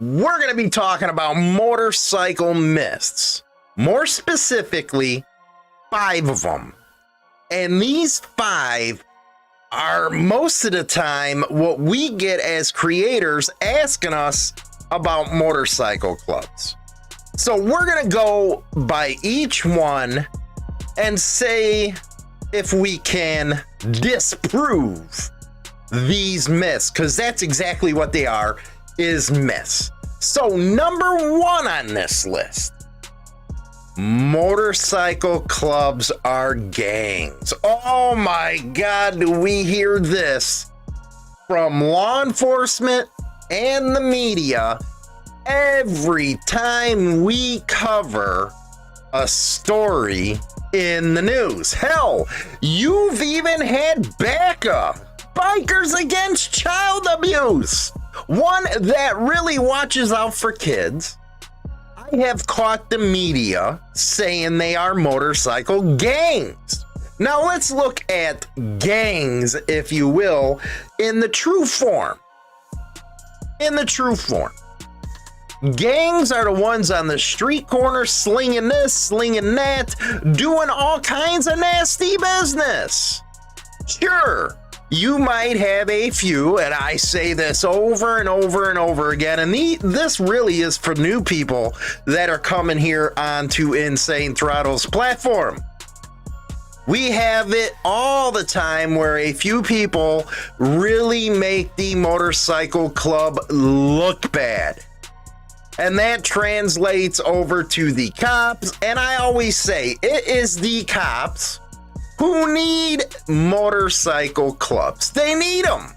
we're going to be talking about motorcycle myths. More specifically, 5 of them. And these 5 are most of the time what we get as creators asking us about motorcycle clubs. So we're going to go by each one and say if we can disprove these myths, because that's exactly what they are, is myths. So number 1 on this list, motorcycle clubs are gangs. Oh my God, do we hear this from law enforcement and the media every time we cover a story in the news. Hell, you've even had backup. Bikers Against Child Abuse. One that really watches out for kids. I have caught the media saying they are motorcycle gangs. Now let's look at gangs, if you will, in the true form. In the true form. Gangs are the ones on the street corner slinging this, slinging that, doing all kinds of nasty business. Sure, you might have a few, and I say this over and over and over again, and this really is for new people that are coming here onto Insane Throttle's platform. We have it all the time where a few people really make the motorcycle club look bad. And that translates over to the cops. And I always say it is the cops who need motorcycle clubs. They need them.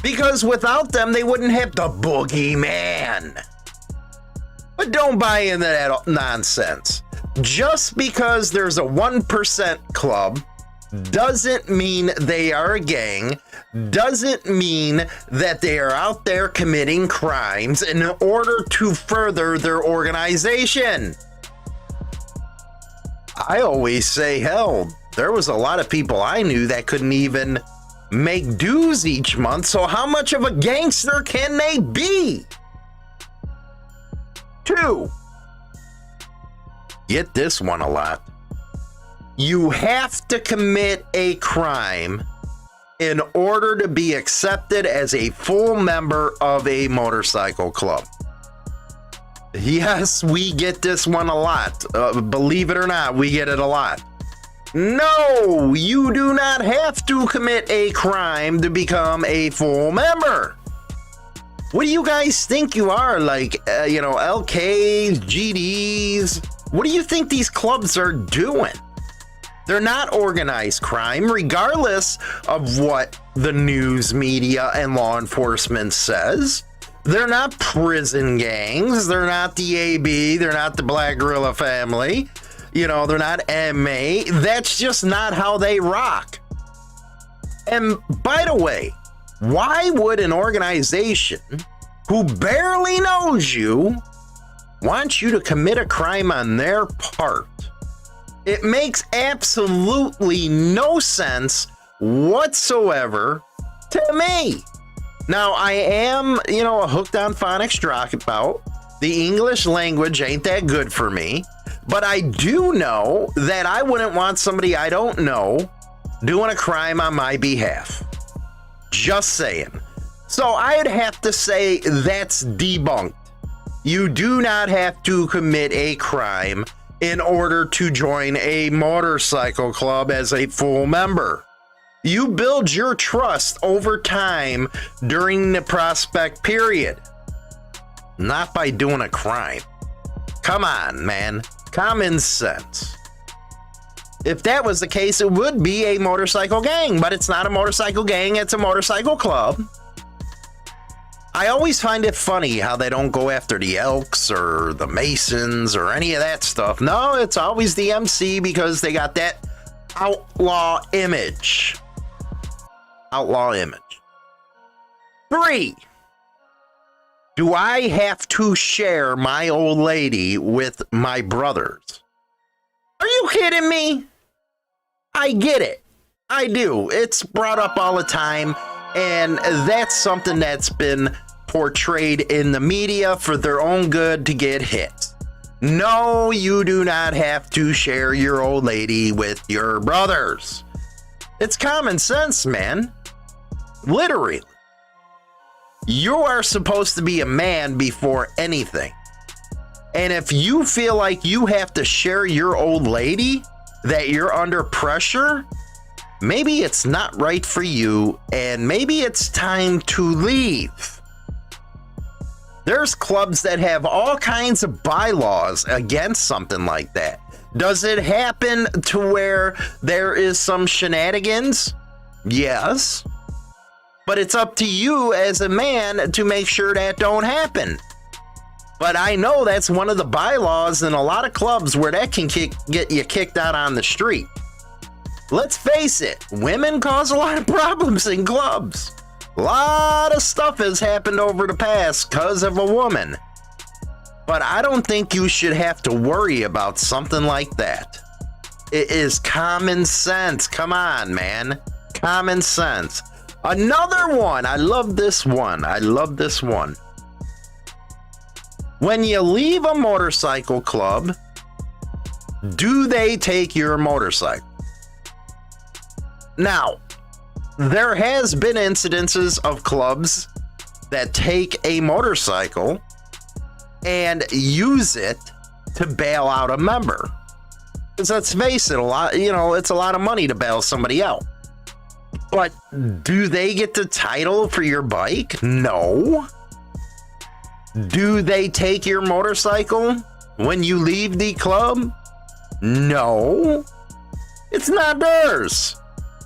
Because without them, they wouldn't have the boogeyman. But don't buy into that nonsense. Just because there's a 1% club doesn't mean they are a gang, doesn't mean that they are out there committing crimes in order to further their organization. I always say, hell, there was a lot of people I knew that couldn't even make dues each month, so how much of a gangster can they be? 2. Get this one a lot. You have to commit a crime in order to be accepted as a full member of a motorcycle club. Yes, we get this one a lot. Believe it or not, we get it a lot. No, you do not have to commit a crime to become a full member. What do you guys think you are? Like, LKs, GDs? What do you think these clubs are doing? They're not organized crime, regardless of what the news media and law enforcement says. They're not prison gangs. They're not the AB. They're not the Black Gorilla family. They're not MA. That's just not how they rock. And by the way, why would an organization who barely knows you want you to commit a crime on their part? It makes absolutely no sense whatsoever to me. Now, I am, a hooked on phonics dropout. The English language ain't that good for me. But I do know that I wouldn't want somebody I don't know doing a crime on my behalf. Just saying. So I'd have to say that's debunked. You do not have to commit a crime in order to join a motorcycle club as a full member. You build your trust over time during the prospect period, not by doing a crime. Come on, man. Common sense. If that was the case, it would be a motorcycle gang, but it's not a motorcycle gang, it's a motorcycle club. I always find it funny how they don't go after the Elks or the Masons or any of that stuff. No, it's always the MC because they got that outlaw image. Outlaw image. 3. Do I have to share my old lady with my brothers? Are you kidding me? I get it. I do. It's brought up all the time. And that's something that's been portrayed in the media for their own good to get hits. No, you do not have to share your old lady with your brothers. It's common sense, man. Literally. You are supposed to be a man before anything. And if you feel like you have to share your old lady, that you're under pressure, maybe it's not right for you, and maybe it's time to leave. There's clubs that have all kinds of bylaws against something like that. Does it happen to where there is some shenanigans? Yes. But it's up to you as a man to make sure that don't happen. But I know that's one of the bylaws in a lot of clubs where that can get you kicked out on the street. Let's face it, women cause a lot of problems in clubs. A lot of stuff has happened over the past because of a woman. But I don't think you should have to worry about something like that. It is common sense. Come on, man. Common sense. Another one. I love this one. I love this one. When you leave a motorcycle club, do they take your motorcycle? Now, there has been incidences of clubs that take a motorcycle and use it to bail out a member. Because let's face it, it's a lot of money to bail somebody out. But do they get the title for your bike? No. Do they take your motorcycle when you leave the club? No. It's not theirs.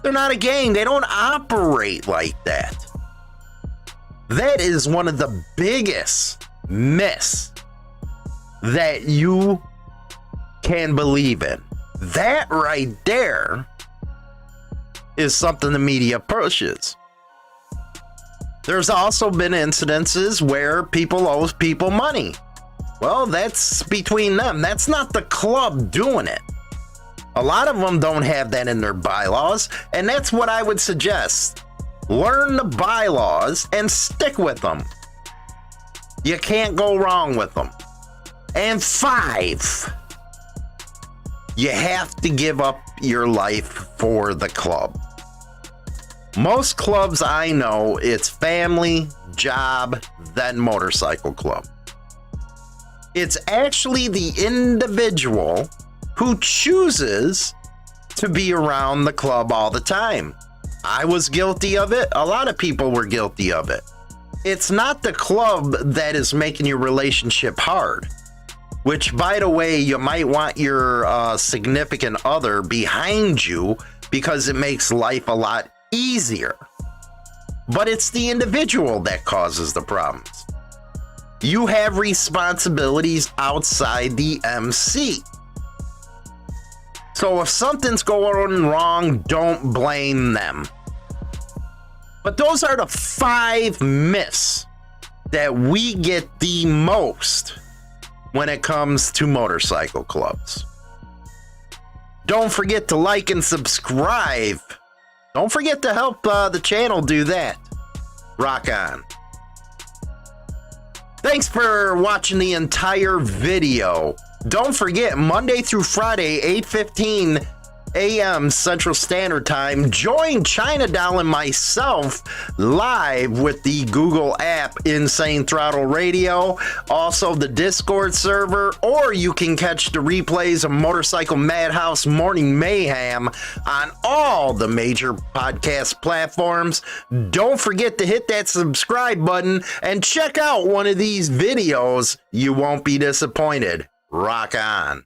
They're not a gang. They don't operate like that. That is one of the biggest myths that you can believe in. That right there is something the media pushes. There's also been incidences where people owe people money. Well, that's between them. That's not the club doing it. A lot of them don't have that in their bylaws, and that's what I would suggest. Learn the bylaws and stick with them. You can't go wrong with them. And 5, you have to give up your life for the club. Most clubs I know, it's family, job, then motorcycle club. It's actually the individual who chooses to be around the club all the time. I was guilty of it. A lot of people were guilty of it. It's not the club that is making your relationship hard, which, by the way, you might want your significant other behind you because it makes life a lot easier. But it's the individual that causes the problems. You have responsibilities outside the MC. So if something's going wrong, don't blame them. But those are the 5 myths that we get the most when it comes to motorcycle clubs. Don't forget to like and subscribe. Don't forget to help the channel do that. Rock on. Thanks for watching the entire video. Don't forget, Monday through Friday, 8:15 a.m. Central Standard Time, join China Doll and myself live with the Google app Insane Throttle Radio, also the Discord server, or you can catch the replays of Motorcycle Madhouse Morning Mayhem on all the major podcast platforms. Don't forget to hit that subscribe button and check out one of these videos. You won't be disappointed. Rock on.